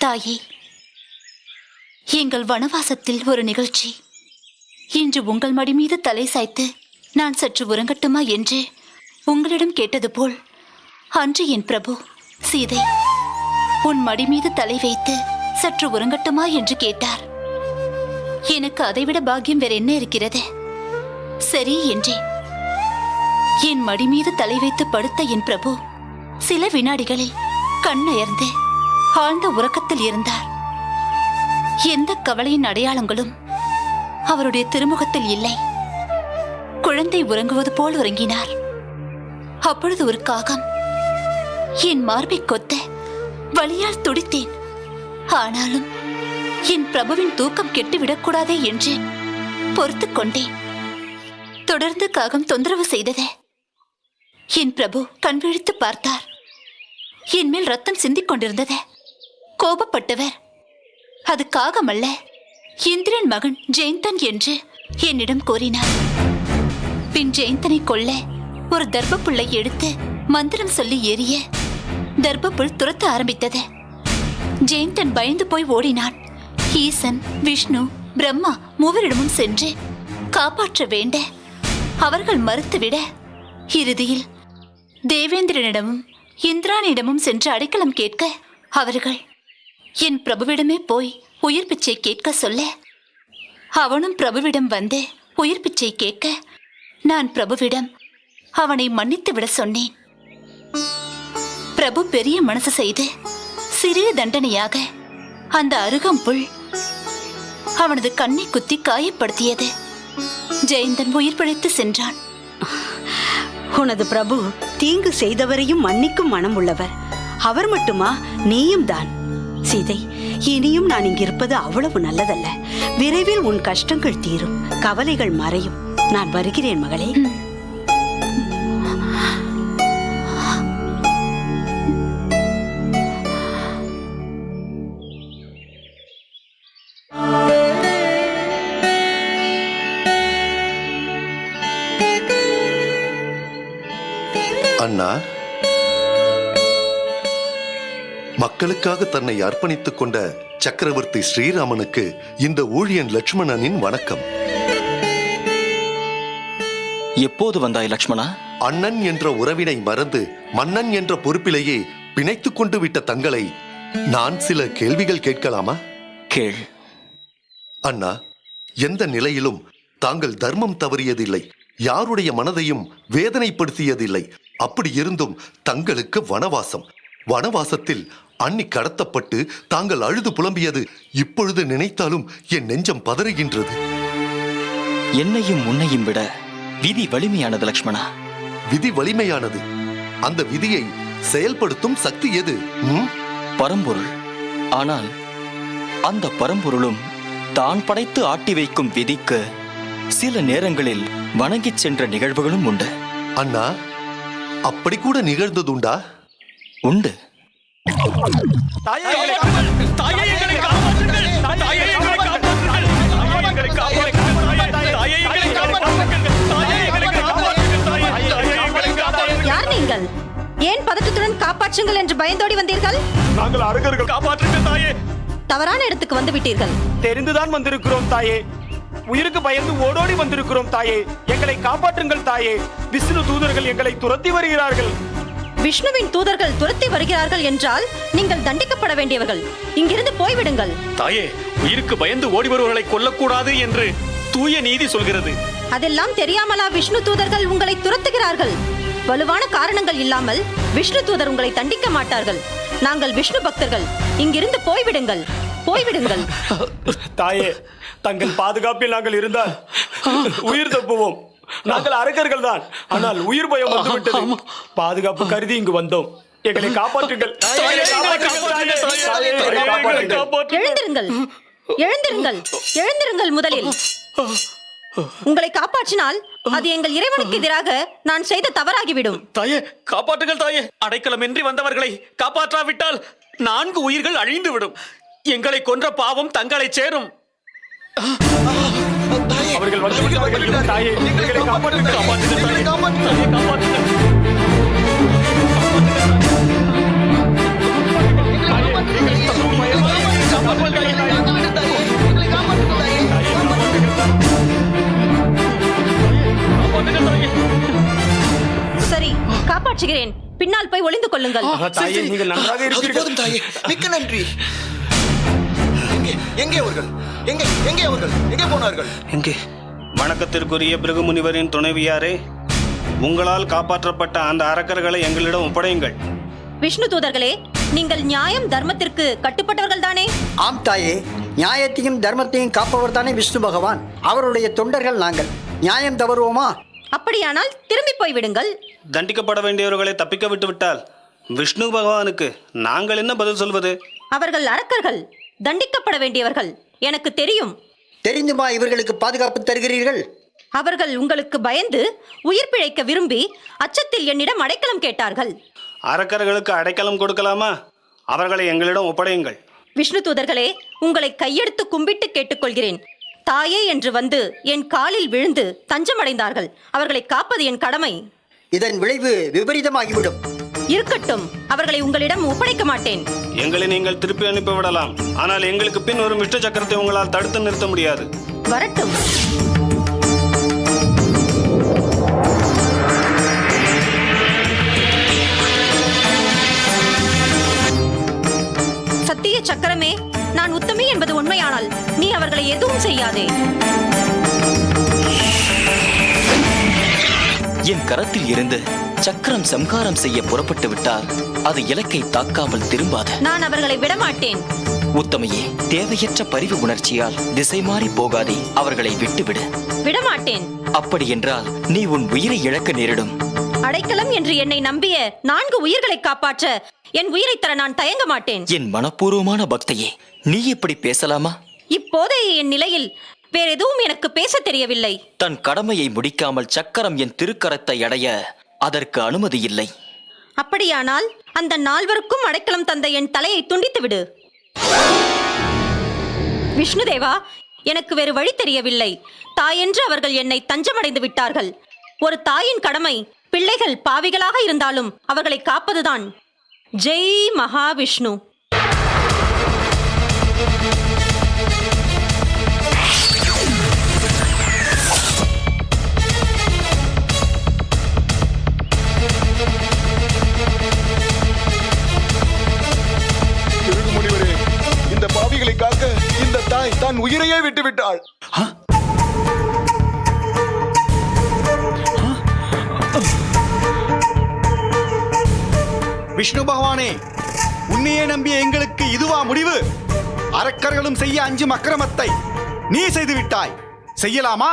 தாயே, எங்கள் வனவாசத்தில் ஒரு நிகழ்ச்சி. இன்று உங்கள் மடி மீது தலை சாய்த்து நான் சற்று உறங்கட்டுமா என்று உங்களிடம் கேட்டது போல் அன்று என் பிரபு சீதை உன் மடி மீது தலை வைத்து சற்று உறங்கட்டுமா என்று கேட்டார். எனக்கு அதைவிட பாக்கியம் வேற என்ன இருக்கிறது? சரி என்றேன். என் மடி மீது தலை வைத்து படுத்த என் பிரபு சில வினாடிகளில் கண்ணயர்ந்து ஆழ்ந்த உறக்கத்தில் இருந்தார். எந்த கவலையின் அடையாளங்களும் அவருடைய திருமுகத்தில் இல்லை. குழந்தை உறங்குவது போல் உறங்கினார். அப்பொழுது ஒரு காகம் என் மார்பை கொத்த வலியால் துடித்தேன். ஆனாலும் என் பிரபுவின் தூக்கம் கெட்டுவிடக்கூடாதே என்று பொறுத்துக் கொண்டேன். தொடர்ந்து காகம் தொந்தரவு செய்தது. என் பிரபு கண் விழித்து பார்த்தார். என் மேல் ரத்தம் சிந்திக் கொண்டிருந்தது. கோபப்பட்டவர், அது காகம் அல்ல, இந்திரன் மகன் ஜெயந்தன் என்று என்னிடம் கூறினார். பின் ஜெயந்தனை கொல்ல ஒரு தர்பப்புல்லை எடுத்து மந்திரம் சொல்லி எரிய தர்பப்புல் துரத்த ஆரம்பித்தது. ஜெயந்தன் பயந்து போய் ஓடினான். ஈசன், விஷ்ணு, பிரம்மா மூவரிடமும் சென்று காப்பாற்ற வேண்ட அவர்கள் மறுத்துவிட இறுதியில் தேவேந்திரனிடமும் இந்திரானிடமும் சென்று அடைக்கலம் கேட்க அவர்கள் என் பிரபுவிடமே போய் உயிர் பிச்சை கேட்க சொல்ல அவனும் பிரபுவிடம் வந்து உயிர் பிச்சை கேட்க நான் பிரபுவிடம் அவனை மன்னித்து விட சொன்னேன். பிரபு பெரிய மனசு செய்து சிறிய தண்டனையாக அந்த அருகம்புல் அவனது கண்ணை குத்தி காயப்படுத்தியது. ஜெயந்தன் உயிர் பிழைத்து சென்றான். உனது பிரபு தீங்கு செய்தவரையும் மன்னிக்கும் மனம் உள்ளவர். அவர் மட்டுமா, நீயும் தான். சீதை, இனியும் நான் இங்கிருப்பது அவ்வளவு நல்லதல்ல. விரைவில் உன் கஷ்டங்கள் தீரும், கவலைகள் மறையும். நான் வருகிறேன் மகளே. அண்ணா, மக்களுக்காக தன்னை அர்ப்பணித்துக் கொண்ட சக்கரவர்த்தி ஸ்ரீராமனுக்கு இந்த ஊழியன் லட்சுமணனின் வணக்கம். எப்போது வந்தாய் லட்சுமணா? அண்ணன் என்ற உறவினை மறந்து மன்னன் என்ற பொறுப்பிலேயே பிணைத்துக் கொண்டு விட்ட தங்களை நான் சில கேள்விகள் கேட்கலாமா? கேள். அண்ணா, எந்த நிலையிலும் தாங்கள் தர்மம் தவறியதில்லை, யாருடைய மனதையும் வேதனைப்படுத்தியதில்லை. அப்படி இருந்தும் தங்களுக்கு வனவாசம். வனவாசத்தில் அன்னி கடத்தப்பட்டு தாங்கள் அழுது புலம்பியது இப்பொழுது நினைத்தாலும் என் நெஞ்சம் பதறுகின்றது. என்னையும் உன்னையும் விட விதி வலிமையானது லட்சுமணா. விதி வலிமையானது. அந்த விதியை செயல்படுத்தும் சக்தி எது? பரம்பொருள். ஆனால் அந்த பரம்பொருளும் தான் படைத்து ஆட்டி வைக்கும் விதிக்கு சில நேரங்களில் வணங்கிச் சென்ற நிகழ்வுகளும் உண்டு. அண்ணா, அப்படி கூட நிகழ்ந்ததுண்டா? உண்டு. யார் நீங்கள்? ஏன் பதட்டத்துடன் காப்பாற்றுங்கள் என்று பயந்தோடி வந்தீர்கள்? நாங்கள் அரகர்கள், காப்பாற்றுங்கள் தாயே. தவறான இடத்துக்கு வந்து விட்டீர்கள். தெரிந்துதான் வந்திருக்கிறோம் தாயே. உயிருக்கு பயந்து ஓடோடி வந்திருக்கிறோம் தாயே. எங்களை காப்பாற்றுங்கள் தாயே. விஷ்ணு தூதர்கள் எங்களை துரத்தி வருகிறார்கள். விஷ்ணுவின் தூதர்கள் துரத்தி வருகிறார்கள் என்றால் நீங்கள் தண்டிக்கப்பட வேண்டியவர்கள். இங்கிருந்து போய்விடுங்கள். தாயே, உயிருக்கு பயந்து ஓடி வருவர்களை கொல்லக்கூடாது என்று தூய நீதி சொல்கிறது. அதெல்லாம் தெரியாமலா விஷ்ணு தூதர்கள் உங்களை துரத்துகிறார்கள்? வலுவான காரணங்கள் இல்லாமல் விஷ்ணு தூதர் உங்களை தண்டிக்க மாட்டார்கள். நாங்கள் விஷ்ணு பக்தர்கள். இங்கிருந்து போய்விடுங்கள், போய்விடுங்கள். தாயே, தங்கள் பாதுகாப்பில் நாங்கள் இருந்தால் உயிர் தப்புவோம். நாங்கள் அரக்கர்கள் தான், ஆனால் உயிர் பயம் வந்துவிட்டது. பாதுகாப்பு கருதி இங்கு வந்தோம். எங்களை காப்பாற்றுங்கள். எழுந்திருங்கள், எழுந்திருங்கள், எழுந்திருங்கள். முதலில் உங்களை காப்பாற்றினால் அது எங்கள் இறைவனுக்கு எதிராக நான் செய்த தவறாகிவிடும். தாயே, காப்பாற்றுங்கள் தாயே. அடைக்கலமின்றி வந்தவர்களை காப்பாற்றாவிட்டால் 4 உயிர்கள் அழிந்து விடும். எங்களை கொன்ற பாவம் தங்களை சேரும். அவர்கள் வந்து தாயே, எங்களை காப்பாற்றுங்கள், காப்பாற்றுங்கள், காப்பாற்றுங்கள். ஒளிந்து கொள்ளுங்கள். தாயே, நீங்கள் நன்றாக அது இருக்கிறீர்கள். போதும் தாயே, மிக்க நன்றி. எங்கே அவர்கள்? எங்கே அவர்கள்? எங்கே போனார்கள்? எங்கே? வணக்கத்திற்குரிய பிருகு முனிவரின் துணைவியாரே, உங்களால் காப்பாற்றப்பட்ட அந்த அரக்கர்களை எங்களிடம் ஒப்படையுங்கள். விஷ்ணு தூதர்களே, நீங்கள் நியாயம் தர்மத்திற்கு கட்டுப்பட்டவர்கள் தானே? ஆம் தாயே, நியாயத்தையும் தர்மத்தையும் காப்பவர் தானே விஷ்ணு பகவான். அவருடைய தொண்டர்கள் நாங்கள். நியாயம் தவறுவோமா? அப்படியானால் திரும்பி போய்விடுங்கள். தண்டிக்கப்பட வேண்டியவர்களை தப்பிக்க விட்டுவிட்டால் விஷ்ணு பகவானுக்கு நாங்கள் என்ன பதில் சொல்வது? அவர்கள் அரக்கர்கள், தண்டிக்கப்பட வேண்டியவர்கள். எனக்கு தெரியும். தெரிந்துமா இவர்களுக்கு பாதுகாப்பு தருகிறீர்கள்? அவர்கள் உங்களுக்கு பயந்து உயிர் பிழைக்க விரும்பி அச்சத்தில் என்னிடம் அடைக்கலம் கேட்டார்கள். அரக்கர்களுக்கு அடைக்கலம் கொடுக்கலாமா? அவர்களை எங்களிடம் ஒப்படையுங்கள். விஷ்ணு தூதர்களே, உங்களை கையெடுத்து கும்பிட்டு கேட்டுக்கொள்கிறேன். தாயே என்று வந்து என் காலில் விழுந்து தஞ்சமடைந்தார்கள். அவர்களை காப்பது என் கடமை. இதன் விளைவு விபரீதமாகிவிடும். இருக்கட்டும், அவர்களை உங்களிடம் ஒப்படைக்க மாட்டேன். எங்களை நீங்கள் திருப்பி அனுப்பிவிடலாம். ஆனால் எங்களுக்கு பின் ஒரு விஷ்ணு சக்கரத்தை உங்களால் தடுத்து நிறுத்த முடியாது. வரட்டும். சத்திய சக்கரமே, நான் உத்தமி என்பது உண்மையானால் நீ அவர்களை எதுவும் செய்யாதே. என் கரத்தில் இருந்து சக்கரம் சம்ஹாரம் செய்ய புறப்பட்டு விட்டால் அது இலக்கை தாக்காமல் திரும்பாது. நான் அவர்களை விடமாட்டேன். உத்தமையே, தேவையற்ற பரிவு உணர்ச்சியால் திசை மாறி போகாதே. அவர்களை விட்டுவிடு. விடமாட்டேன். அப்படி என்றால் நீ உன் உயிரை இழக்க நேரிடும். அடைக்கலம் என்று என்னை நம்பிய 4 உயிர்களை காப்பாற்ற என் உயிரை தர நான் தயங்க மாட்டேன். என் மனப்பூர்வமான பக்தையே, நீ இப்படி பேசலாமா? இப்போதைய என் நிலையில் வேற எதுவும் எனக்கு பேச தெரியவில்லை. தன் கடமையை முடிக்காமல் சக்கரம் என் திருக்கரத்தை அடைய அதற்கு அனுமதி இல்லை. அப்படியானால் அந்த 4 அடைக்கலம் தந்த என் தலையை துண்டித்து விடு. விஷ்ணுதேவா, எனக்கு வேறு வழி தெரியவில்லை. தாயென்று அவர்கள் என்னை தஞ்சமடைந்து விட்டார்கள். ஒரு தாயின் கடமை பிள்ளைகள் பாவிகளாக இருந்தாலும் அவர்களை காப்பதுதான். ஜெய் மகாவிஷ்ணு. பிருகு முனிவரே, இந்த பாவிகளை காக்க இந்த தாய் தான் உயிரையே விட்டு விட்டாள். விஷ்ணு பகவானே, உன்னையே நம்பிய எங்களுக்கு இதுவா முடிவு? அரக்கர்களும் செய்ய அஞ்சும் அக்கிரமத்தை நீ செய்து விட்டாய். செய்யலாமா?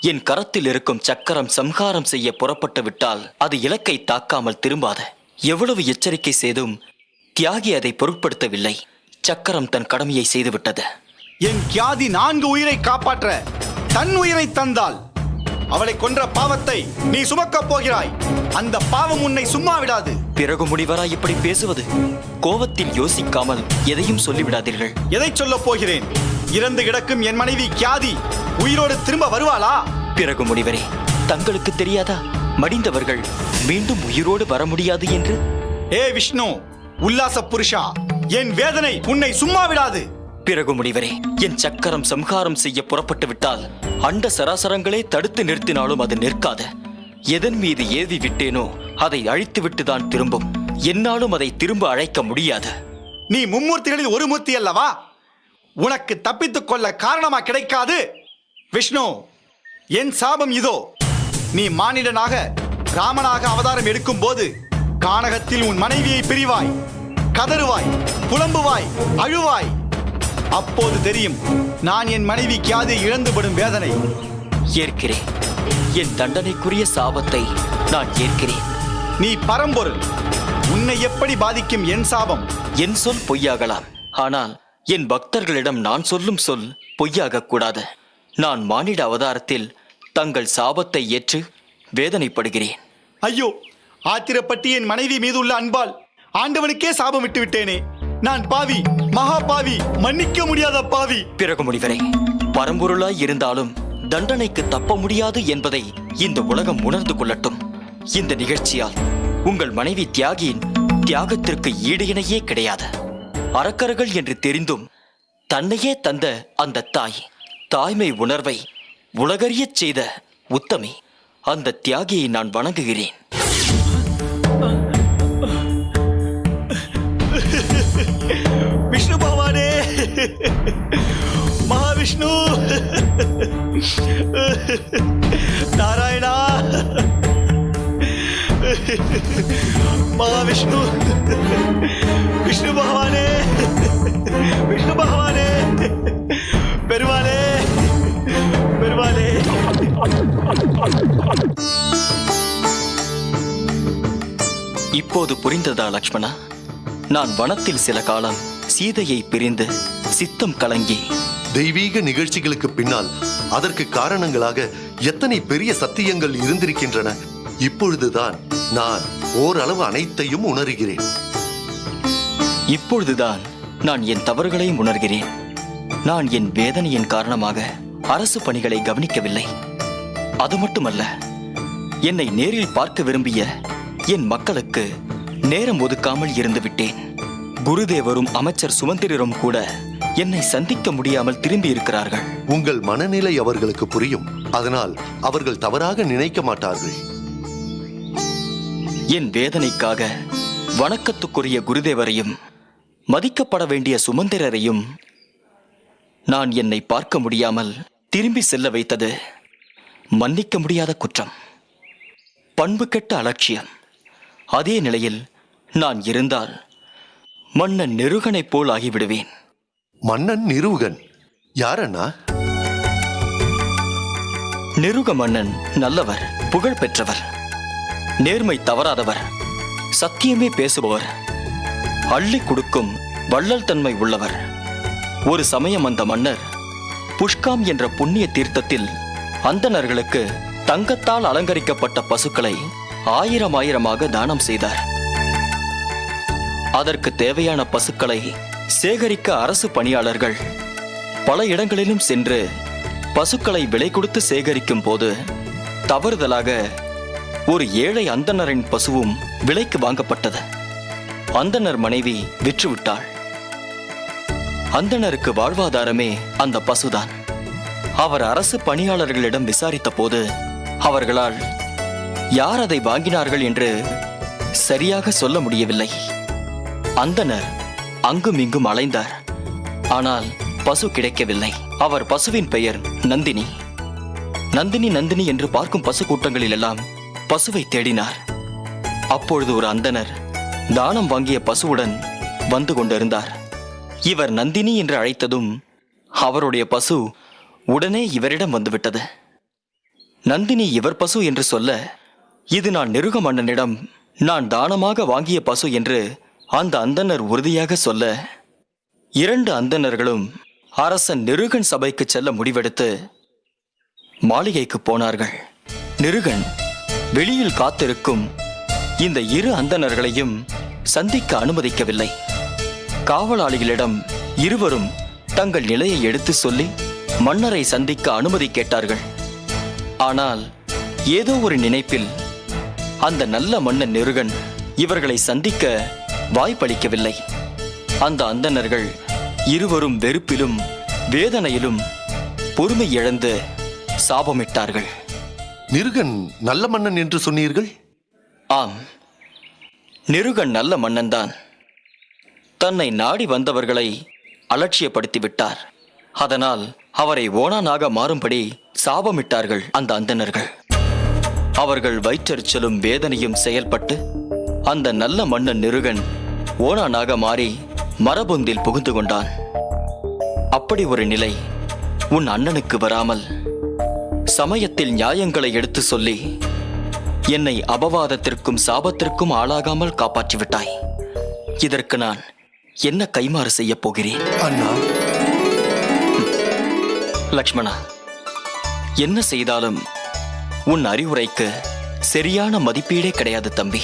என் கரத்தில் இருக்கும் சக்கரம் சம்ஹாரம் செய்ய புறப்பட்டு விட்டால் அது இலக்கை தாக்காமல் திரும்பாது. எவ்வளவு எச்சரிக்கை செய்தும் தியாகி அதை பொருட்படுத்தவில்லை. சக்கரம் தன் கடமையை செய்துவிட்டது. என் கியாதி 4 உயிரை காப்பாற்ற தன் உயிரை தந்தாள். அவளை கொன்ற பாவத்தை நீ சுமக்கப் போகிறாய். அந்த பாவம் உன்னை சும்மா விடாது. பிறகு முனிவராய் இப்படி பேசுவது? கோபத்தில் யோசிக்காமல் எதையும் சொல்லிவிடாதீர்கள். எதை சொல்லப் போகிறேன்? இறந்து கிடக்கும் என் மனைவி கியாதி உயிரோடு திரும்ப வருவாளா? பிறகு முனிவரே, தங்களுக்கு தெரியாதா மடிந்தவர்கள் மீண்டும் உயிரோடு வர முடியாது என்று? ஏ விஷ்ணு, உல்லாச புருஷா, என் வேதனை உன்னை சும்மா விடாது. பிறகு முனிவரே, என் சக்கரம் சம்ஹாரம் செய்ய புறப்பட்டு விட்டால் அண்ட சராசரங்களே தடுத்து நிறுத்தினாலும் அது நிற்காது. எதன் மீது ஏவி விட்டேனோ அதை அழித்து விட்டுதான் திரும்பும். என்னாலும் அதை திரும்ப அழைக்க முடியாது. நீ மும்மூர்த்திகளில் ஒரு மூர்த்தி அல்லவா? உனக்கு தப்பித்துக் கொள்ள காரணமா கிடைக்காது. விஷ்ணு, என் சாபம் இதோ. நீ மானிடனாக ராமனாக அவதாரம் எடுக்கும் போது கானகத்தில் உன் மனைவியை பிரிவாய், கதறுவாய், புலம்புவாய், அழுவாய். அப்போது தெரியும் நான் என் மனைவி கியாதி இழந்துபடும் வேதனை. ஏற்கிறேன். என் தண்டனைக்குரிய சாபத்தை நான் ஏற்கிறேன். நீ பரம்பொருள். உன்னை எப்படி பாதிக்கும் என் சாபம்? என் சொல் பொய்யாகலாம். ஆனால் என் பக்தர்களிடம் நான் சொல்லும் சொல் பொய்யாகக் கூடாது. நான் மானிட அவதாரத்தில் தங்கள் சாபத்தை ஏற்று வேதனைப்படுகிறேன். ஐயோ, ஆத்திரப்பட்டு என் மனைவி மீது உள்ள அன்பால் ஆண்டவனுக்கே சாபம் விட்டு விட்டேனே. நான் பாவி, மகா பாவி, மன்னிக்க முடியாத பாவி. பிறகு முனிவரே, பரம்பொருளாய் இருந்தாலும் தண்டனைக்கு தப்ப முடியாது என்பதை இந்த உலகம் உணர்ந்து கொள்ளட்டும். இந்த நிகழ்ச்சியால் உங்கள் மனைவி தியாகியின் தியாகத்திற்கு ஈடு இணையே கிடையாது. அரக்கர்கள் என்று தெரிந்தும் தன்னையே தந்த அந்த தாய், தாய்மை உணர்வை உலகறியச் செய்த உத்தமி, அந்த தியாகியை நான் வணங்குகிறேன். மகாவிஷ்ணு, நாராயணா, மகாவிஷ்ணு, விஷ்ணு பகவானே, விஷ்ணு பகவானே, பெருமாளே, பெருமாளே. இப்போது புரிந்ததா லக்ஷ்மணா? நான் வனத்தில் சில காலம் சீதையை பிரிந்து சித்தம் கலங்கி தெய்வீக நிகழ்ச்சிகளுக்கு பின்னால் அதற்கு காரணங்களாக எத்தனை பெரிய சத்தியங்கள் இருந்திருக்கின்றன. இப்பொழுதுதான் நான் ஓரளவு அனைத்தையும் உணர்கிறேன். இப்பொழுதுதான் நான் என் தவறுகளையும் உணர்கிறேன். நான் என் வேதனையின் காரணமாக அரசு பணிகளை கவனிக்கவில்லை. அது மட்டுமல்ல, என்னை நேரில் பார்க்க விரும்பிய என் மக்களுக்கு நேரம் ஒதுக்காமல் இருந்து விட்டேன். குருதேவரும் அமைச்சர் சுமந்திரரும் கூட என்னை சந்திக்க முடியாமல் திரும்பி இருக்கிறார்கள். உங்கள் மனநிலை அவர்களுக்கு புரியும். அதனால் அவர்கள் தவறாக நினைக்க மாட்டார்கள். என் வேதனைக்காக வணக்கத்துக்குரிய குருதேவரையும் மதிக்கப்பட வேண்டிய சுமந்திரரையும் நான் என்னை பார்க்க முடியாமல் திரும்பி செல்ல வைத்தது மன்னிக்க முடியாத குற்றம், பண்பு கெட்ட அலட்சியம். அதே நிலையில் நான் இருந்தால் மன்னன் நிருகனைப் போல் ஆகிவிடுவேன். மன்னன் நிருகன் யாரண்ணா? நிருக மன்னன் நல்லவர், புகழ் பெற்றவர், நேர்மை தவறாதவர், சத்தியமே பேசுபவர், அள்ளி கொடுக்கும் வள்ளல் தன்மை உள்ளவர். ஒரு சமயம் அந்த மன்னர் புஷ்காம் என்ற புண்ணிய தீர்த்தத்தில் அந்தணர்களுக்கு தங்கத்தால் அலங்கரிக்கப்பட்ட பசுக்களை 1000 தானம் செய்தார். அதற்கு தேவையான பசுக்களை சேகரிக்க அரசு பணியாளர்கள் பல இடங்களிலும் சென்று பசுக்களை விலை கொடுத்து சேகரிக்கும் போது தவறுதலாக ஒரு ஏழை அந்தணரின் பசுவும் விலைக்கு வாங்கப்பட்டது. அந்தணர் மனைவி விற்றுவிட்டாள். அந்தணருக்கு வாழ்வாதாரமே அந்த பசுதான். அவர் அரசு பணியாளர்களிடம் விசாரித்த போது அவர்களால் யார் அதை வாங்கினார்கள் என்று சரியாக சொல்ல முடியவில்லை. அந்தணர் அங்கும் இங்கும் அலைந்தார். ஆனால் பசு கிடைக்கவில்லை. அவர் பசுவின் பெயர் நந்தினி. நந்தினி நந்தினி என்று பார்க்கும் பசு கூட்டங்களிலெல்லாம் பசுவை தேடினார். அப்பொழுது ஒரு அந்தணர் தானம் வாங்கிய பசுவுடன் வந்து கொண்டிருந்தார். இவர் நந்தினி என்று அழைத்ததும் அவருடைய பசு உடனே இவரிடம் வந்துவிட்டது. நந்தினி இவர் பசு என்று சொல்ல, இது நான் நிருக மன்னனிடம் நான் தானமாக வாங்கிய பசு என்று அந்த அந்தணர் உறுதியாக சொல்ல, 2 அந்தணர்களும் அரசன் நிருகன் சபைக்கு செல்ல முடிவெடுத்து மாளிகைக்கு போனார்கள். நிருகன் வெளியில் காத்திருக்கும் இந்த 2 அந்தணர்களையும் சந்திக்க அனுமதிக்கவில்லை. காவலாளிகளிடம் இருவரும் தங்கள் நிலையை எடுத்து சொல்லி மன்னரை சந்திக்க அனுமதி கேட்டார்கள். ஆனால் ஏதோ ஒரு நினைப்பில் அந்த நல்ல மன்னன் நிருகன் இவர்களை சந்திக்க வாய்ப்பளிக்கவில்லை. அந்த அந்தணர்கள் இருவரும் வெறுப்பிலும் வேதனையிலும் பொறுமை இழந்து சாபமிட்டார்கள். நிருகன் நல்ல மன்னன் என்று சொன்னீர்கள்? ஆம், நிருகன் நல்ல மன்னன்தான். தன்னை நாடி வந்தவர்களை அலட்சியப்படுத்தி விட்டார். அதனால் அவரை ஓணானாக மாறும்படி சாபமிட்டார்கள் அந்த அந்தணர்கள். அவர்கள் வயிற்றெரிச்சலும் வேதனையும் செயல்பட்டு அந்த நல்ல மன்னன் நிருகன் ஓணானாக மாறி மரபொந்தில் புகுந்து கொண்டான். அப்படி ஒரு நிலை உன் அண்ணனுக்கு வராமல் சமயத்தில் நியாயங்களை எடுத்து சொல்லி என்னை அபவாதத்திற்கும் சாபத்திற்கும் ஆளாகாமல் காப்பாற்றிவிட்டாய். இதற்கு நான் என்ன கைமாறு செய்ய போகிறேன்? அண்ணா, லக்ஷ்மணா, என்ன செய்தாலும் உன் அறிவுரைக்கு சரியான மதிப்பீடே கிடையாது தம்பி.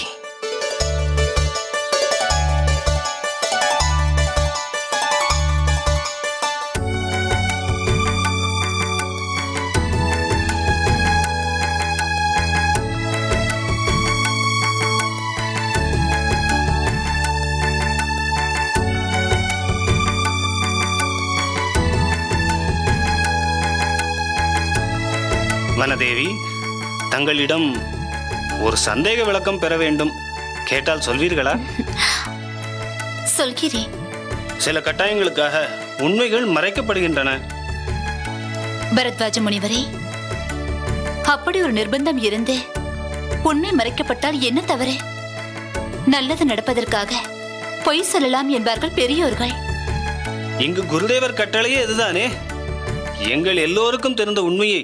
வனதேவி, தங்களிடம் ஒரு சந்தேக விளக்கம் பெற வேண்டும். கேட்டால் சொல்வீர்களா? சொல்கிறேன். சில கட்டாயங்களுக்காக உண்மைகள் மறைக்கப்படுகின்றன. பரத்வாஜ முனிவரே, அப்படி ஒரு நிர்பந்தம் இருந்து உண்மை மறைக்கப்பட்டால் என்ன தவறு? நல்லது நடப்பதற்காக பொய் சொல்லலாம் என்பார்கள் பெரியோர்கள். இங்கு குருதேவர் கட்டளையே இதுதானே. எங்கள் எல்லோருக்கும் தெரிந்த உண்மையை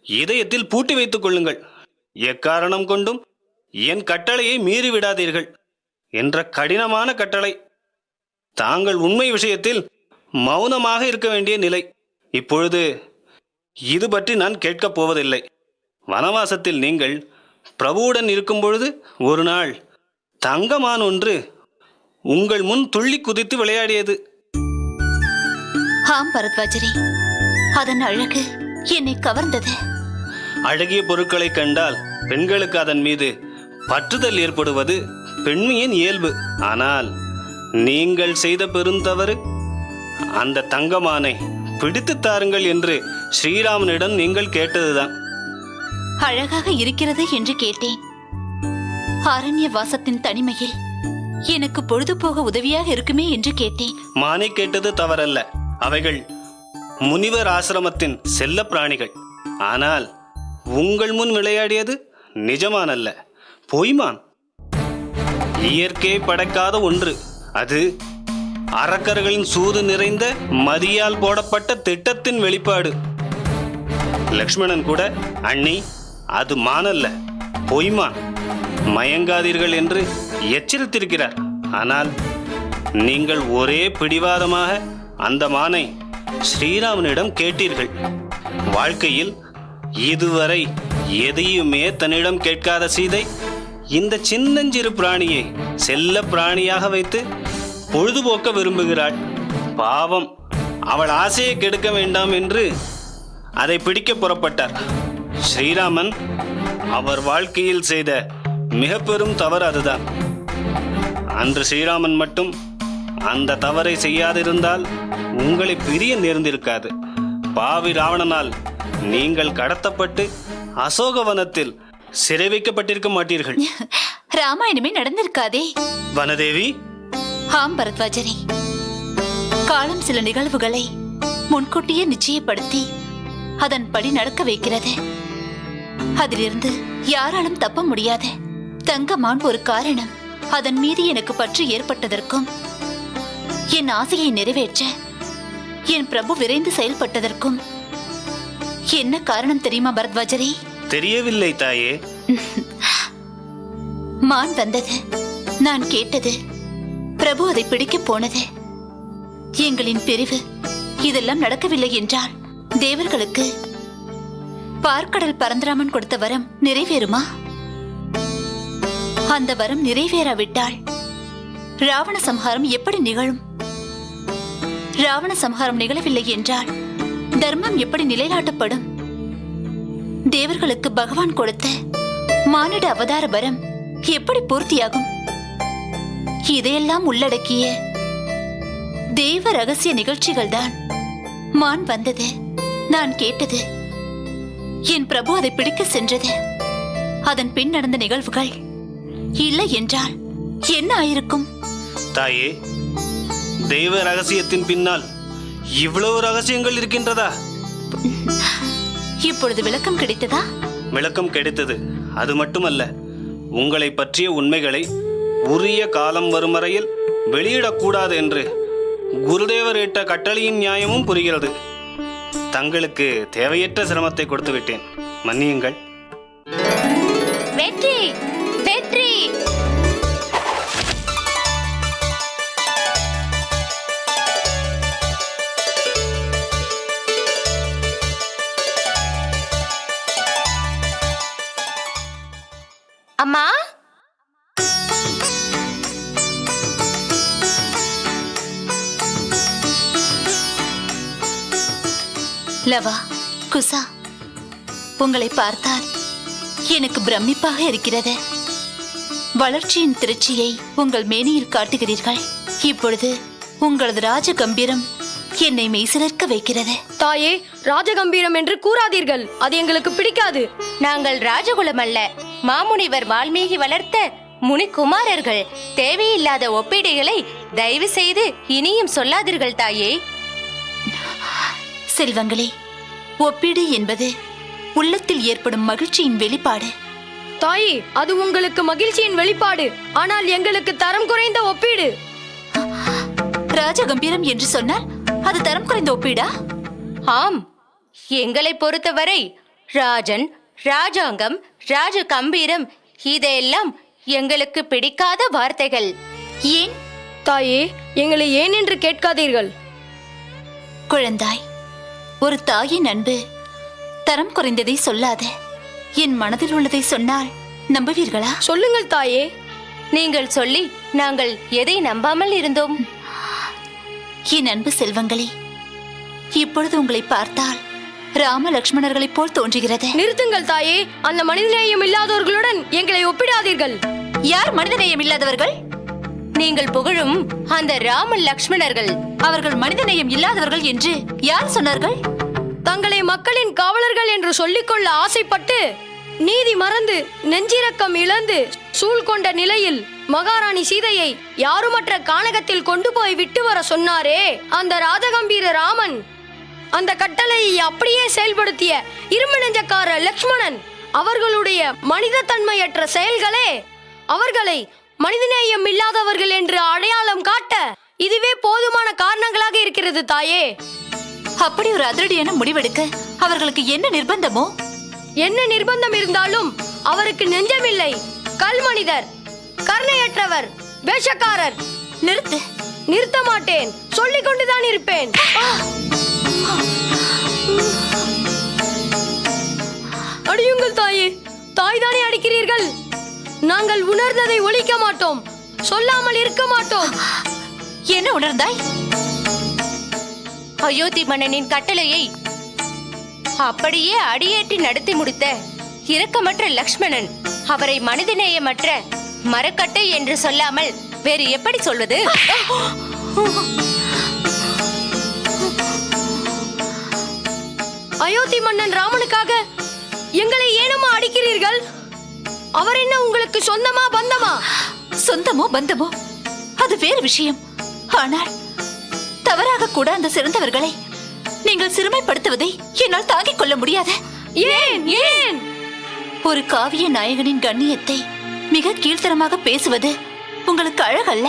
இதயத்தில் பூட்டி வைத்துக் கொள்ளுங்கள். எக்காரணம் கொண்டும் என் கட்டளையை மீறிவிடாதீர்கள் என்ற கடினமான கட்டளை. தாங்கள் உண்மை விஷயத்தில் மௌனமாக இருக்க வேண்டிய நிலை. இப்பொழுது இது பற்றி நான் கேட்கப் போவதில்லை. வனவாசத்தில் நீங்கள் பிரபுவுடன் இருக்கும் பொழுது ஒரு நாள் தங்கமான் ஒன்று உங்கள் முன் துள்ளி குதித்து விளையாடியது. ஆம் பரத்வாஜரே, அதன் அழகு என்னை கவர்ந்தது. அழகிய பொருட்களை கண்டால் பெண்களுக்கு அதன் மீது பற்றுதல் ஏற்படுவது பெண்மையின் இயல்பு. ஆனால் நீங்கள் செய்த பெருந்தவறு அந்த தங்கமானை பிடித்து தாருங்கள் என்று ஸ்ரீராமனிடம் நீங்கள் கேட்டதுதான். அழகாக இருக்கிறது என்று கேட்டேன். அரண்ய வாசத்தின் தனிமையில் எனக்கு பொழுதுபோக உதவியாக இருக்குமே என்று கேட்டேன். மானை கேட்டது தவறல்ல. அவைகள் முனிவர் ஆசிரமத்தின் செல்ல பிராணிகள். ஆனால் உங்கள் முன் விளையாடியது நிஜமானல்ல, பொய்மான். இயற்கை படைக்காத ஒன்று. அது அரக்கர்களின் சூது நிறைந்த மதியால் போடப்பட்ட திட்டத்தின் வெளிப்பாடு. லக்ஷ்மணன் கூட, அண்ணி, அது மானல்ல, பொய்மான், மயங்காதீர்கள் என்று எச்சரித்திருக்கிறார். ஆனால் நீங்கள் ஒரே பிடிவாதமாக அந்த மானை ஸ்ரீராமனிடம் கேட்டீர்கள். வாழ்க்கையில் இதுவரை எதையுமே தன்னிடம் கேட்காத சீதை இந்த சின்னஞ்சிறு பிராணியை செல்ல பிராணியாக வைத்து பொழுதுபோக்க விரும்புகிறாள். பாவம், அவள் ஆசையை கெடுக்க வேண்டாம் என்று அதை பிடிக்க புறப்பட்டார். ஸ்ரீராமன் அவர் வாழ்க்கையில் செய்த மிக பெரும் தவறு அதுதான். அன்று ஸ்ரீராமன் மட்டும் அந்த தவறை செய்யாதிருந்தால் உங்களை பிரிய நேர்ந்திருக்காது. பாவி ராவணனால் நீங்கள் கடத்தப்பட்டு அசோகவனத்தில் சிறை வைக்கப்பட்டிருக்க மாட்டீர்கள். ராமாயணமே நடந்திருக்காதே. வனதேவி. ஆம் பரத்வாஜரே, காலம் சில நிகழ்வுகளை முன்கூட்டியே நிச்சயப்படுத்தி அதன்படி நடக்க வைக்கிறது. அதிலிருந்து யாராலும் தப்ப முடியாது. தங்கமான் ஒரு காரணம். அதன் மீது எனக்கு பற்று ஏற்பட்டதற்கும் என் ஆசையை நிறைவேற்ற என் பிரபு விரைந்து செயல்பட்டதற்கும் என்ன காரணம் தெரியுமா பரத்வாஜரே? தெரியவில்லை தாயே. மான் வந்தது, நான் கேட்டது, பிரபு அதை பிடிக்க போனது. எங்களின் பிரிவு இதெல்லாம் நடக்கவில்லை என்றால் தேவர்களுக்கு பார்க்கடல் பரந்தராமன் கொடுத்த வரம் நிறைவேறுமா? அந்த வரம் நிறைவேறாவிட்டால் ராவண சம்ஹாரம் எப்படி நிகழும்? ராவண சம்ஹாரம் நிகழவில்லை என்றால் தர்மம் எப்படி நிலைநாட்டப்படும்? தேவர்களுக்கு பகவான் கொடுத்த மானிட அவதார வரம் எப்படி பூர்த்தியாகும்? இதையெல்லாம் உள்ளடக்கிய தெய்வ ரகசிய நிகழ்ச்சிகள் தான் மான் வந்தது, நான் கேட்டது, என் பிரபு அதை பிடிக்க சென்றது. அதன் பின் நடந்த நிகழ்வுகள் இல்லை என்றால் என்ன ஆயிருக்கும்? தாயே, தெய்வ ரகசியத்தின் பின்னால் இவ்வளவு ரகசியங்கள் இருக்கின்றதா? இப்பொழுது விளக்கம் கிடைத்ததா? விளக்கம் கிடைத்தது. அது மட்டுமல்ல, உங்களை பற்றிய உண்மைகளை உரிய காலம் வரும் வரையில் வெளியிடக்கூடாது என்று குருதேவர் இட்ட கட்டளையின் நியாயமும் புரிகிறது. தங்களுக்கு தேவையற்ற சிரமத்தை கொடுத்து விட்டேன், மன்னியுங்கள். வெற்றி, வெற்றி! அம்மா, லவா, குசா, உங்களை பார்த்தால் எனக்கு பிரமிப்பாக இருக்கிறது. வளர்ச்சியின் திருச்சியை உங்கள் மேனியில் காட்டுகிறீர்கள். இப்பொழுது உங்களது ராஜ கம்பீரம் என்னை மெய்சிலிர்க்க வைக்கிறது. தாயே, ராஜகம்பீரம் என்று கூறாதீர்கள், அது எங்களுக்கு பிடிக்காது. நாங்கள் ராஜகுலம் அல்ல, மாமுனிவர் வால்மீகி வளர்த்த முனிகுமாரர்கள். தேவையில்லாத ஒப்பீடுகளை தயவு செய்து இனியும் சொல்லாதீர்கள் தாயே. செல்வங்களே, ஒப்பீடு என்பது உள்ளத்தில் ஏற்படும் மகிழ்ச்சியின் வெளிப்பாடு. தாயே, அது உங்களுக்கு மகிழ்ச்சியின் வெளிப்பாடு, ஆனால் எங்களுக்கு தரம் குறைந்த ஒப்பீடு. ராஜகம்பீரம் என்று சொன்னால் அது தரம் குறைந்த ஒப்பீடா? ஆம், எங்களை பொறுத்தவரை ராஜன், ராஜாங்கம், ராஜ கம்பீரம் இதெல்லாம் எங்களுக்கு பிடிக்காத வார்த்தைகள். ஏன்? தாயே, எங்களை ஏன் என்று கேட்காதீர்கள். குழந்தாய், ஒரு தாயின் அன்பு தரம் குறைந்ததை சொல்லாத. என் மனதில் உள்ளதை சொன்னால் நம்புவீர்களா? சொல்லுங்கள் தாயே. நீங்கள் சொல்லி நாங்கள் எதை நம்பாமல் இருந்தோம்? என் அன்பு செல்வங்களே, இப்பொழுது உங்களை பார்த்தால் ராம லக்ஷ்மணர்களைப் போல் தோன்றுகிறது. நிறுத்துங்கள் தாயே, அந்த மனிதநேயம் இல்லாதவர்களுடன் எங்களை ஒப்பிடாதீர்கள். யார் மனிதநேயம் இல்லாதவர்கள்? நீங்கள் புகழும் அந்த ராம லக்ஷ்மணர்கள். அவர்கள் மனிதநேயம் இல்லாதவர்கள் என்று யார் சொன்னார்கள்? தங்களை மக்களின் காவலர்கள் என்று சொல்லிக்கொள்ள ஆசைப்பட்டு நீதி மறந்து நெஞ்சிரக்கம் இழந்து சூழ் கொண்ட நிலையில் மகாராணி சீதையை யாருமற்ற கானகத்தில் கொண்டு போய் விட்டு வர சொன்னாரே அந்த ராஜகம்பீர ராமன், அந்த கட்டளையை அப்படியே செயல்படுத்திய இரும்பு நெஞ்சக்கார லக்ஷ்மணன், அவர்களுடைய மனித தன்மையற்ற செயல்களே அவர்களை மனிதநேயம் இல்லாதவர்கள் என்று அடையாளம் காட்ட இதுவே போதுமான காரணங்களாக இருக்கிறது தாயே. அப்படி ஒரு அதிரடியான முடிவெடுக்க அவர்களுக்கு என்ன நிர்பந்தமோ? என்ன நிர்பந்தம் இருந்தாலும் அவருக்கு நெஞ்சமில்லை. கல் மனிதர், கருணையற்றவர், வேஷக்காரர். நிறுத்த மாட்டேன், சொல்லிக் கொண்டுதான் இருப்பேன். அடியுங்கள் தாயே, தாய்தானே அடிக்கிறீர்கள். நாங்கள் உணர்ந்ததை ஒழிக்க மாட்டோம், சொல்லாமல் இருக்க மாட்டோம். என்ன உணர்ந்தாய்? அயோத்தி மன்னனின் கட்டளையை அப்படியே அடியேற்றி நடத்தி முடித்த இரக்கமற்ற லக்ஷ்மணன் அவரை மனிதநேயமற்ற மரக்கட்டை என்று சொல்லாமல் வேறு எப்படி சொல்வது? அயோத்தி மன்னன் ராமனுக்காக எங்களை ஏனமா அடிக்கிறீர்கள்? அவர் என்ன உங்களுக்கு சொந்தமா பந்தமா? சொந்தமோ பந்தமோ அது வேறு விஷயம். ஆனால் தவறாக கூட அந்த சிறந்தவர்களை நீங்கள் சிறுமைப்படுத்துவதை என்னால் தாங்கிக் கொள்ள முடியாது. ஏன் ஏன்? ஒரு காவிய நாயகனின் கண்ணியத்தை மிக கீழ்த்தரமாக பேசுவது உங்களுக்கு அழகல்ல.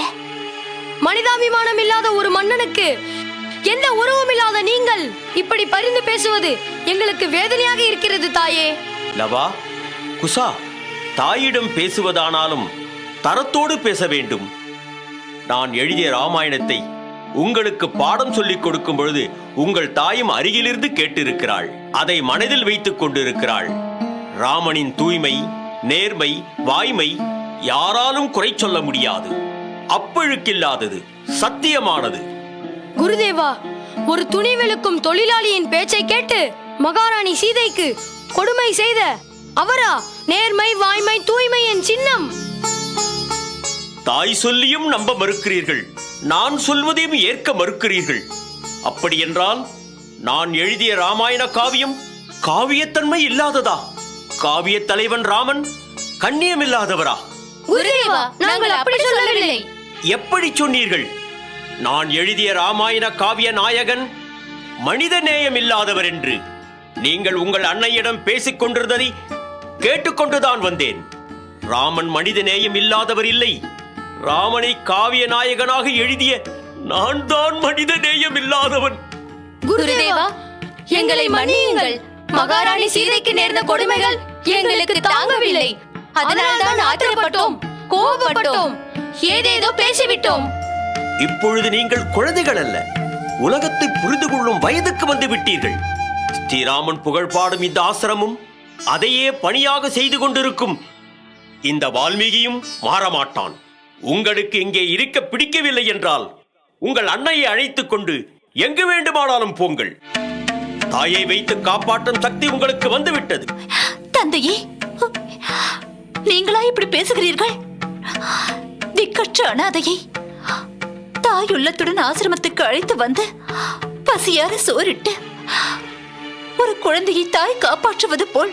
மனிதாபிமானம் இல்லாத ஒரு மன்னனுக்கு எந்த உறவும் இல்லாத நீங்கள் இப்படி பரிந்து பேசுவது எங்களுக்கு வேதனையாக இருக்கிறது தாயே. லவா, குசா, தாயிடம் பேசுவதானாலும் தரத்தோடு பேச வேண்டும். நான் எழுதிய ராமாயணத்தை உங்களுக்கு பாடம் சொல்லிக் கொடுக்கும் பொழுது உங்கள் தாயும் அருகிலிருந்து கேட்டிருக்கிறாள். அதை மனதில் வைத்துக் கொண்டிருக்கிறாள். ராமனின் தூய்மை, நேர்மை, வாய்மை யாராலும் குறை சொல்ல முடியாது. அப்பழுக்கில்லாதது, சத்தியமானது. குருதேவா, ஒரு துணி வெளுக்கும் தொழிலாளியின் பேச்சை கேட்டு மகாராணி சீதைக்கு கொடுமை செய்த அவரா நேர்மை, வாய்மை, தூய்மையின் சின்னம்? தாய் சொல்லியும் நம்ப மறுக்கிறீர்கள், நான் சொல்வதையும் ஏற்க மறுக்கிறீர்கள். அப்படி என்றால் நான் எழுதிய ராமாயண காவியம் காவியத்தன்மை இல்லாததா? காவிய தலைவன் ராமன் கண்ணியமில்லாதவரா? குருதேவா, நாங்கள் அப்படி சொல்லவில்லை. எப்படி சொன்னீர்கள்? நான் எழுதிய ராமாயண காவிய நாயகன் மனித நேயம் இல்லாதவர் என்று நீங்கள் உங்கள் அன்னையிடம் பேசிக் கொண்டிருந்ததை கேட்டுக்கொண்டுதான் வந்தேன். ராமன் மனித நேயம் இல்லாதவர் இல்லை. ராமனை காவிய நாயகனாக எழுதிய நான் தான் மனித நேயம் இல்லாதவன். குருதேவா, எங்களை மன்னியுங்கள். மகாராணி சீதைக்கு நேர்ந்த கொடுமைகள் எங்களுக்கு தாங்கவில்லை. அதனால்தான் ஆத்திரப்பட்டோம், கோபப்பட்டோம், ஏதேதோ பேசிவிட்டோம். இப்பொழுது நீங்கள் குழந்தைகள் அல்ல, உலகத்தை புரிந்து கொள்ளும் வயதுக்கு வந்து விட்டீர்கள். ஸ்ரீராமன் புகழ் பாடும் இந்த ஆசிரமும் அதையே பணியாக செய்து கொண்டிருக்கும் இந்த வால்மீகியும் மாறமாட்டான். உங்களுக்கு இங்கே இருக்க பிடிக்கவில்லை என்றால் உங்கள் அன்னையை அழைத்துக் கொண்டு எங்கு வேண்டுமானாலும் போங்கள். தாயை வைத்து காப்பாற்றும் சக்தி உங்களுக்கு வந்துவிட்டது. தந்தையே, நீங்களா இப்படி பேசுகிறீர்கள்? திக்கற்ற அனாதையை தாய் உள்ளத்துடன் ஆசிரமத்துக்கு அழைத்து வந்து பசியார சோறிட்டு ஒரு குழந்தையை தாய் காப்பாற்றுவது போல்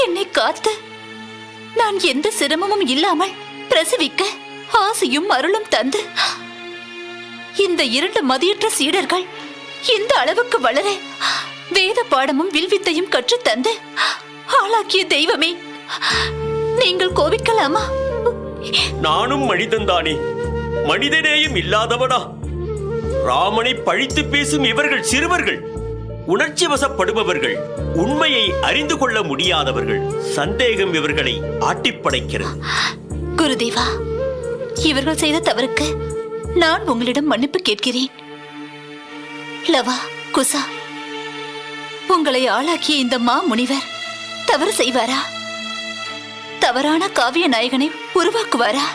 என்னை காத்து நான் எந்த சிரமமும் இல்லாமல் பிரசவிக்க ஆசையும் அருளும் தந்து இந்த இரண்டு மதியற்ற சீடர்கள் இந்த அளவுக்கு வளர வேத பாடமும் வில்வித்தையும் கற்றுத்தந்து ஆளாக்கிய தெய்வமே, நீங்கள் கோபிக்கலாமா? நானும் மனிதன்தானே, மனிதநேயம் இல்லாதவனா? ராமனை பழித்து பேசும் இவர்கள் சிறுவர்கள், உணர்ச்சி வசப்படுபவர்கள், உண்மையை அறிந்து கொள்ள முடியாதவர்கள். சந்தேகம் இவர்களை ஆட்டிப்படைக்கிறது. குருதேவா, இவர்கள் செய்த தவறுக்கு நான் உங்களிடம் மன்னிப்பு கேட்கிறேன். லவா, குசா, உங்களை ஆளாக்கிய இந்த மா முனிவர் தவறு செய்வாரா? தவறான காவிய நாயகனை உருவாக்குவாரா?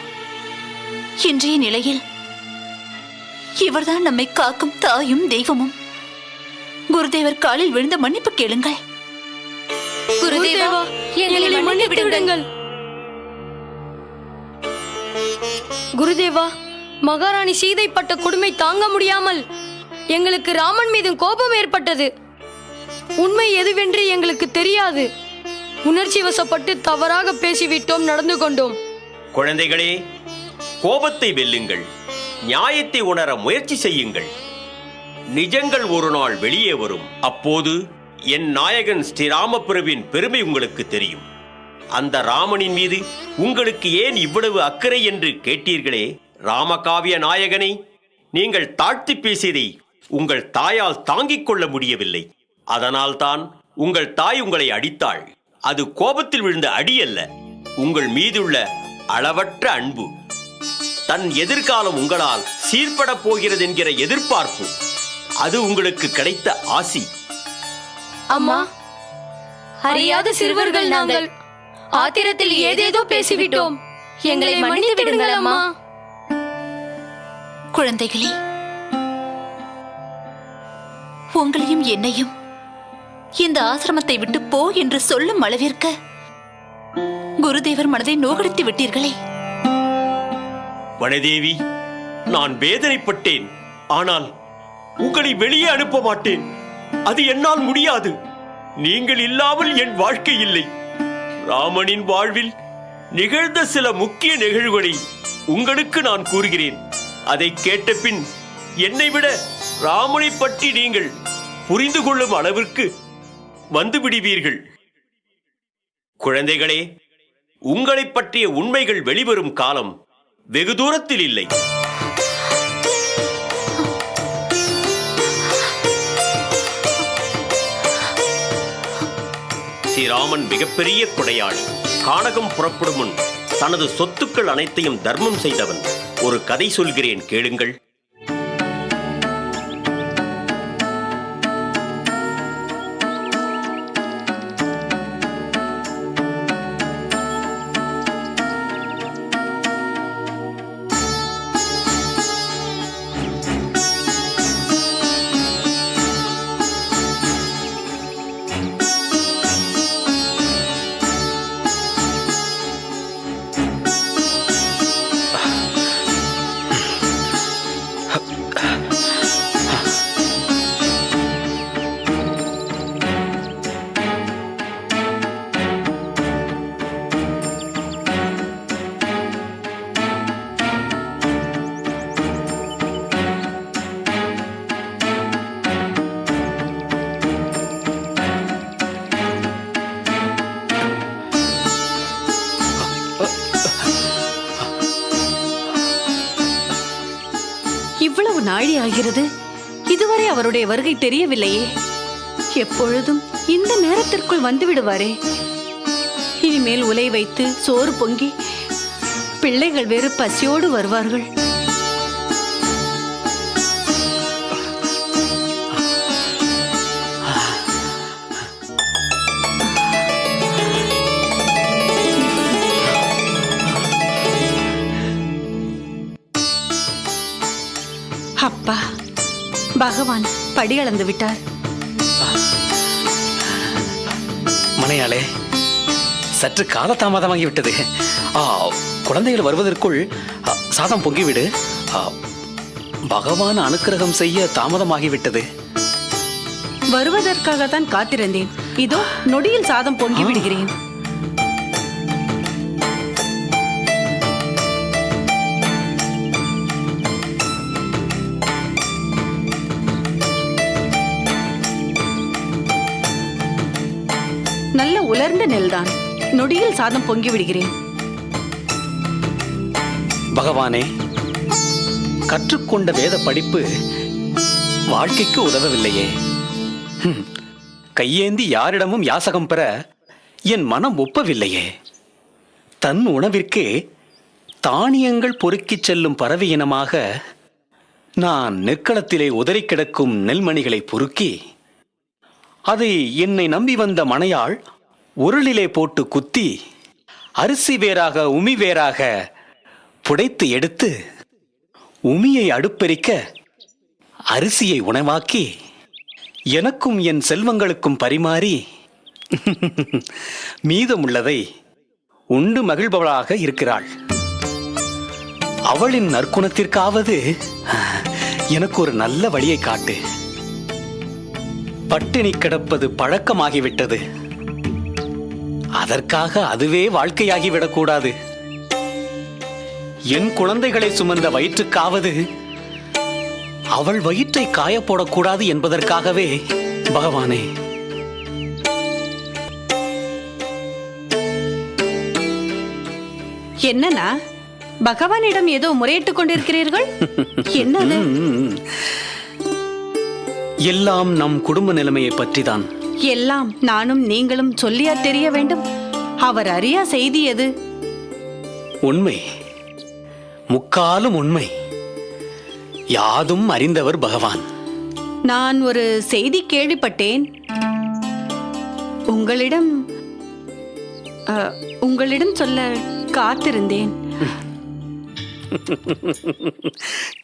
இன்றைய நிலையில் இவர்தான் நம்மை காக்கும் தாயும் தெய்வமும். குருதேவர் காலில் விழுந்த மன்னிப்பு கேளுங்கள். குருதேவா, எங்களை மன்னித்து விடுங்கள். குருதேவா, மகாராணி சீதை பட்ட கொடுமை தாங்க முடியாமல் எங்களுக்கு ராமன் மீது கோபம் ஏற்பட்டது. உண்மை எதுவென்று எங்களுக்கு தெரியாது. உணர்ச்சி வசப்பட்டு தவறாக பேசிவிட்டோம், நடந்து கொண்டோம். குழந்தைகளே, கோபத்தை வெல்லுங்கள், நியாயத்தை உணர முயற்சி செய்யுங்கள். நிஜங்கள் ஒரு நாள் வெளியே வரும். அப்போது என் நாயகன் ஸ்ரீராமபிரபுவின் பெருமை உங்களுக்கு தெரியும். அந்த ராமனின் மீது உங்களுக்கு ஏன் இவ்வளவு அக்கறை என்று கேட்டீர்களே, ராமகாவிய நாயகனை நீங்கள் தாழ்த்தி பேசியதை உங்கள் தாயால் தாங்கிக் கொள்ள முடியவில்லை. அதனால்தான் உங்கள் தாய் உங்களை அடித்தாள். அது கோபத்தில் விழுந்த அடி அல்ல, உங்கள் மீதுள்ள அளவற்ற அன்பு. தன் எதிர்காலம் உங்களால் சீர்பட போகிறது என்கிற எதிர்பார்ப்பு, அது உங்களுக்கு கிடைத்த ஆசி. அம்மா, அறியாத சிறுவர்கள் நாங்கள். ஆத்திரத்தில் ஏதேதோ பேசிவிட்டோம். எங்களை மன்னித்து விடுங்கள் அம்மா. குழந்தைகளே, உங்களையும் என்னையும் இந்த ஆசிரமத்தை விட்டு போ என்று சொல்லும் அளவிற்கு குருதேவர் மனதை நோகடித்து விட்டீர்களே. வனதேவி, நான் வேதனைப்பட்டேன். ஆனால் உங்களை வெளியே அனுப்ப மாட்டேன். அது என்னால் முடியாது. நீங்கள் இல்லாமல் என் வாழ்க்கை இல்லை. ராமனின் வாழ்வில் நிகழ்ந்த சில முக்கிய நிகழ்வுகளை உங்களுக்கு நான் கூறுகிறேன். அதை கேட்ட பின் என்னை விட ராமனை பற்றி நீங்கள் புரிந்து கொள்ளும் அளவிற்கு வந்து விடுவீர்கள். குழந்தைகளே, உங்களை பற்றிய உண்மைகள் வெளிவரும் காலம் வெகு தூரத்தில் இல்லை. ஸ்ரீராமன் மிகப்பெரிய கொடையாளி. கானகம் புறப்படும் முன் தனது சொத்துக்கள் அனைத்தையும் தர்மம் செய்தவன். ஒரு கதை சொல்கிறேன், கேளுங்கள். இவ்வளவு நாழி ஆகிறது, இதுவரை அவருடைய வருகை தெரியவில்லையே. எப்பொழுதும் இந்த நேரத்திற்குள் வந்து விடுவாரே. இனிமேல் உலை வைத்து சோறு பொங்கி பிள்ளைகள் வேறு பசியோடு வருவார்கள். அப்பா, பகவான் படி அளந்து விட்டார். மனையாளே, சற்று காலதாமதமாகிவிட்டது. குழந்தைகள் வருவதற்குள் சாதம் பொங்கிவிடு. பகவான் அனுக்கிரகம் செய்ய தாமதமாகிவிட்டது. வருவதற்காகத்தான் காத்திருந்தேன். இதோ நொடியில் சாதம் பொங்கி விடுகிறேன். உலர்ந்த நெல்தான். நொடியில் சாதம் பொங்கி விடுகிறேன். பகவானே, கற்றுக்கொண்ட வேத படிப்பு வாழ்க்கைக்கு உதவவில்லையே. கையேந்தி யாரிடமும் யாசகம் பெற என் மனம் ஒப்பவில்லையே. தன் உணவிற்கே தானியங்கள் பொறுக்கிச் செல்லும் பறவை இனமாக நான் நெற்களத்திலே உதறி கிடக்கும் நெல்மணிகளை பொறுக்கி அதை என்னை நம்பி வந்த மனையாள் உருளிலே போட்டு குத்தி அரிசி வேறாக உமி வேறாக புடைத்து எடுத்து உமியை அடுப்பெரிக்க அரிசியை உணவாக்கி எனக்கும் என் செல்வங்களுக்கும் பரிமாறி மீதமுள்ளதை உண்டு மகிழ்பவளாக இருக்கிறாள். அவளின் நற்குணத்திற்காவது எனக்கு ஒரு நல்ல வழியை காட்டு. பட்டினி கிடப்பது பழக்கமாகிவிட்டது. அதற்காக அதுவே வாழ்க்கையாகிவிடக்கூடாது. என் குழந்தைகளை சுமந்த வயிற்றுக்காவது அவள் வயிற்றை காயப்போடக்கூடாது என்பதற்காகவே பகவானே. என்னன்னா பகவானிடம் ஏதோ முறையிட்டுக் கொண்டிருக்கிறீர்கள்? என்னது? எல்லாம் நம் குடும்ப நிலைமையை பற்றிதான். எல்லாம் நானும் நீங்களும் சொல்லியா தெரிய வேண்டும்? அவர் அறியா செய்தி எது? உண்மை, முக்காலும் உண்மை. யாதும் அறிந்தவர் பகவான். நான் ஒரு செய்தி கேள்விப்பட்டேன். உங்களிடம் சொல்ல காத்திருந்தேன்.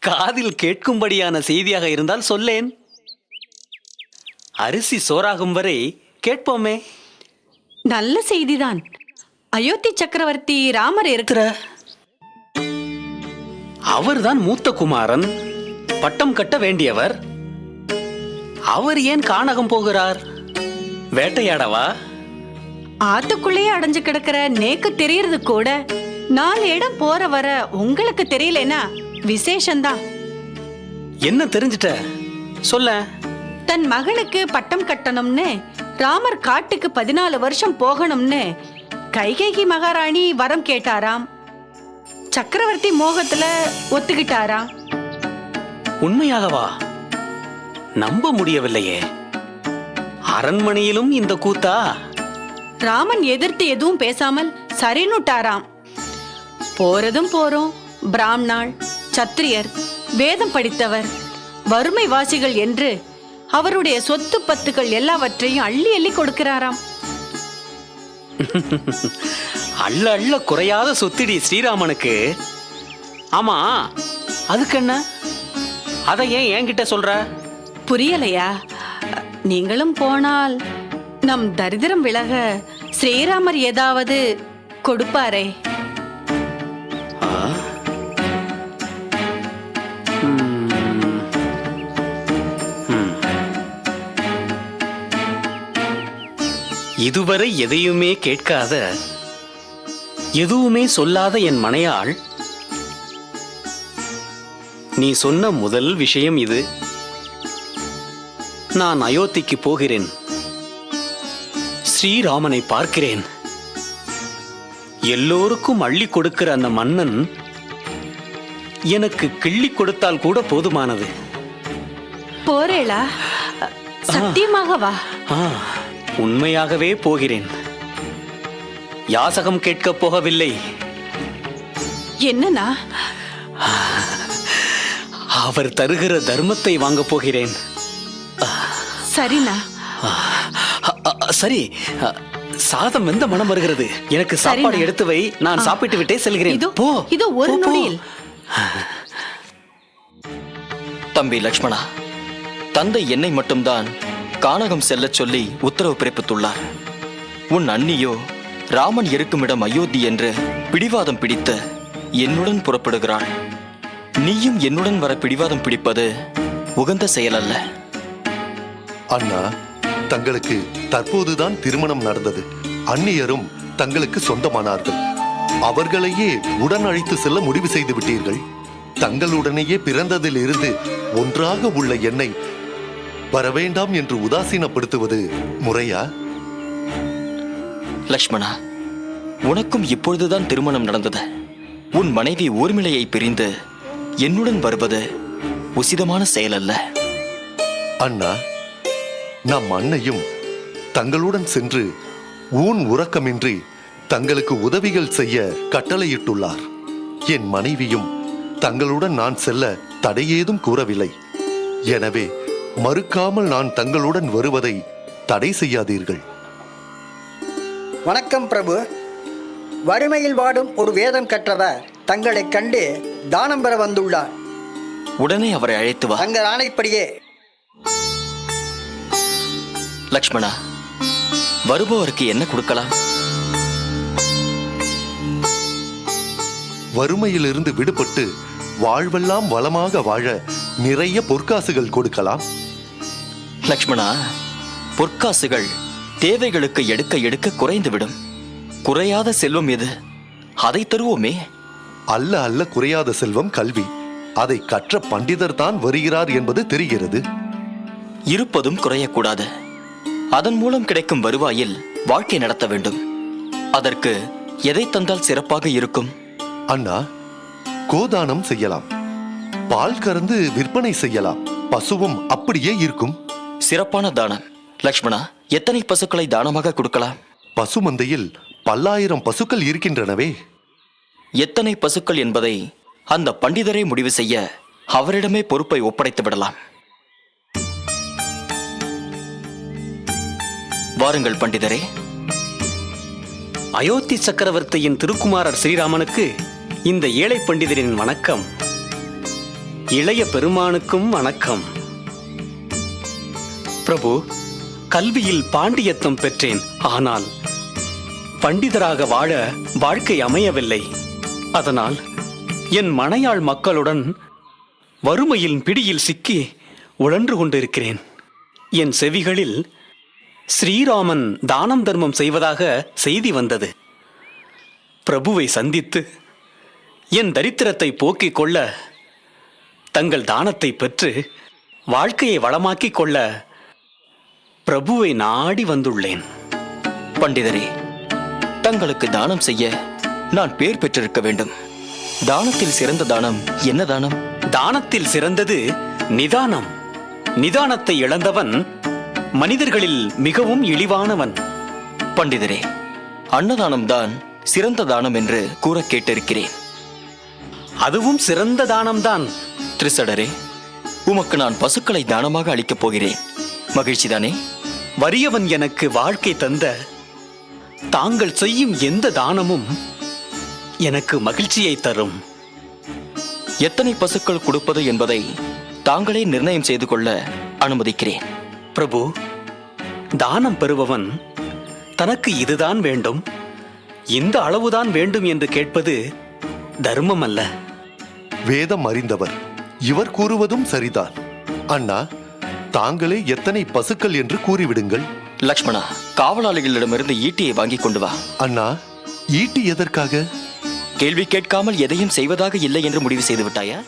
காதில் கேட்கும்படியான செய்தியாக இருந்தால் சொல்லேன். அரிசி சோறாகும் வரை கேட்போமே. நல்ல செய்திதான். அயோத்தி சக்கரவர்த்தி ராமர் இருக்கிற அவர்தான் மூத்த குமாரன், பட்டம் கட்ட வேண்டியவர். அவர் ஏன் கானகம் போகிறார்? வேட்டையாடவா? ஆத்துக்குள்ளேயே அடைஞ்சு கிடக்கிற நேக்கு தெரியறது கூட 4 இடம் போற வர உங்களுக்கு தெரியலனா விசேஷம்தான். என்ன தெரிஞ்சிட்ட சொல்ல? தன் மகனுக்கு பட்டம் கட்டணும்னு ராமர் காட்டுக்கு 14 வருஷம் போகணும்னு கைகேயி மகாராணி வரம் கேட்டாராம். சக்கரவர்த்தி மோகத்துல ஒத்துக்கிட்டாராம். உண்மையாகவா? நம்ப முடியவில்லையே. அரண்மனையிலும் இந்த கூத்தா? ராமன் எதிர்த்து எதுவும் பேசாமல் சரினுட்டாராம். போறதும் போறோம். பிராமணாள், சத்திரியர், வேதம் படித்தவர், வறுமை வாசிகள் என்று அவருடைய சொத்து பத்துக்கள் எல்லாவற்றையும் அள்ளி அள்ளி கொடுக்கிறாராம். அள்ள அள்ள குறையாத சொத்திடி ஸ்ரீராமனுக்கு. ஆமா, அதுக்கு என்ன? அதை ஏன் என்கிட்ட சொல்ற? புரியலையா? நீங்களும் போனால் நம் தரித்திரம் விலக ஸ்ரீராமர் ஏதாவது கொடுப்பாரே. இதுவரை எதையுமே கேட்காத, எதுவுமே சொல்லாத என் மனையாள் நீ சொன்ன முதல் விஷயம் இது. நான் அயோத்திக்கு போகிறேன். ஸ்ரீராமனை பார்க்கிறேன். எல்லோருக்கும் அள்ளி கொடுக்கிற அந்த மன்னன் எனக்கு கிள்ளி கொடுத்தால் கூட போதுமானது. போறேளா? சத்தியமாகவா? உண்மையாகவே போகிறேன். யாசகம் கேட்கப் போகவில்லை. என்னன்னா? அவர் தருகிற தர்மத்தை வாங்க போகிறேன். சரிண்ணா. சரி, சாதம் எந்த மனம் வருகிறது. எனக்கு சாப்பாடு எடுத்து வை. நான் சாப்பிட்டு விட்டே செல்கிறேன். போ. இது ஒரு நொடியில். தம்பி லக்ஷ்மணா, தந்தை என்னை மட்டும்தான் கானகம் செல்லச் சொல்லி உத்தரவு பிறப்பித்துள்ளார். உன் அண்ணியோ ராமன் இருக்குமிடம் அயோத்தி என்று பிடிவாதம் பிடித்து என்னுடன் புறப்படுகிறாள். நீயும் என்னுடன் வர பிடிவாதம் பிடிப்பது உகந்த செயல் அல்ல. அண்ணா, தங்களுக்கு தற்போதுதான் திருமணம் நடந்தது. அந்நியரும் தங்களுக்கு சொந்தமானார்கள். அவர்களையே உடன் அழைத்து செல்ல முடிவு செய்து விட்டீர்கள். தங்களுடனேயே பிறந்ததில் இருந்து ஒன்றாக உள்ள என்னை வரவேண்டாம் என்று உதாசீனப்படுத்துவது முறையா? லக்ஷ்மணா, உனக்கும் இப்பொழுதுதான் திருமணம் நடந்தது. உன் மனைவி ஊர்மிளையை பிரிந்து என்னுடன் வருவது உசிதமான செயல் அல்ல. அண்ணா, நம் அன்னையும் தங்களுடன் சென்று ஊன் உறக்கமின்றி தங்களுக்கு உதவிகள் செய்ய கட்டளையிட்டுள்ளார். என் மனைவியும் தங்களுடன் நான் செல்ல தடையேதும் கூறவில்லை. எனவே மறுக்காமல் நான் தங்களுடன் வருவதை தடை செய்யாதீர்கள். வணக்கம் பிரபு. வறுமையில் வாடும் ஒரு வேதம் கற்றவர் தங்களைக் கண்டு தானம் பெற வந்துள்ளார். உடனே அவரை அழைத்து வா. தங்கள் ஆணைப்படியே. லக்ஷ்மணா, வருபவருக்கு என்ன கொடுக்கலாம்? வறுமையிலிருந்து விடுபட்டு வாழ்வெல்லாம் வளமாக வாழ நிறைய பொற்காசுகள் கொடுக்கலாம். லக்ஷ்மணா, பொற்காசுகள் தேவைகளுக்கு எடுக்க எடுக்க குறைந்துவிடும். குறையாத செல்வம் எது? அதை தருவோமே. அல்ல அல்ல, குறையாத செல்வம் கல்வி. அதை கற்ற பண்டிதர் தான் வருகிறார் என்பது தெரிகிறது. இருப்பதும் குறையக்கூடாது. அதன் மூலம் கிடைக்கும் வருவாயில் வாழ்க்கை நடத்த வேண்டும். அதற்கு எதை தந்தால் சிறப்பாக இருக்கும்? அண்ணா, கோதானம் செய்யலாம். பால் கறந்து விற்பனை செய்யலாம். பசுவும் அப்படியே இருக்கும். சிறப்பான தானம். லக்ஷ்மணா, எத்தனை பசுக்களை தானமாக கொடுக்கலாம்? பசுமந்தையில் பல்லாயிரம் பசுக்கள் இருக்கின்றனவே. எத்தனை பசுக்கள் என்பதை அந்த பண்டிதரை முடிவு செய்ய அவரிடமே பொறுப்பை ஒப்படைத்து விடலாம். வாருங்கள் பண்டிதரே. அயோத்தி சக்கரவர்த்தியின் திருக்குமாரர் ஸ்ரீராமனுக்கு இந்த ஏழை பண்டிதரின் வணக்கம். இளைய பெருமானுக்கும் வணக்கம். பிரபு, கல்வியில் பாண்டியத்துவம் பெற்றேன். ஆனால் பண்டிதராக வாழ வாழ்க்கை அமையவில்லை. அதனால் என் மனையாள் மக்களுடன் வறுமையின் பிடியில் சிக்கி உழன்று கொண்டிருக்கிறேன். என் செவிகளில் ஸ்ரீராமன் தானம் தர்மம் செய்வதாக செய்தி வந்தது. பிரபுவை சந்தித்து என் தரித்திரத்தை போக்கிக் கொள்ள, தங்கள் தானத்தை பெற்று வாழ்க்கையை வளமாக்கிக் கொள்ள பிரபுவை நாடி வந்துள்ளேன். பண்டிதரே, தங்களுக்கு தானம் செய்ய நான் பேர் பெற்றிருக்க வேண்டும். தானத்தில் சிறந்த தானம் என்ன தானம்? தானத்தில் சிறந்தது நிதானம். நிதானத்தை இழந்தவன் மனிதர்களில் மிகவும் இழிவானவன். பண்டிதரே, அன்னதானம் தான் சிறந்த தானம் என்று கூற கேட்டிருக்கிறேன். அதுவும் சிறந்த தானம்தான். திரிசடரே, உமக்கு நான் பசுக்களை தானமாக அளிக்கப் போகிறேன். மகிழ்ச்சிதானே? வறியவன் எனக்கு வாழ்க்கை தந்த தாங்கள் செய்யும் எந்த தானமும் எனக்கு மகிழ்ச்சியை தரும். எத்தனை பசுக்கள் கொடுப்பது என்பதை தாங்களே நிர்ணயம் செய்து கொள்ள அனுமதிக்கிறேன். பிரபு, தானம் பெறுபவன் தனக்கு இதுதான் வேண்டும், இந்த அளவுதான் வேண்டும் என்று கேட்பது தர்மம் அல்ல. வேதம் அறிந்தவர். இவர் கூறுவதும் சரிதான். அண்ணா, தாங்களே எத்தனை பசுக்கள் என்று கூறிவிடுங்கள். லக்ஷ்மணா, காவலாளிகளிடமிருந்து ஈட்டியை வாங்கி கொண்டு வா. அண்ணா, ஈட்டி எதற்காக? கேள்வி கேட்காமல் எதையும் செய்வதாக இல்லை என்று முடிவு செய்து விட்டாயா?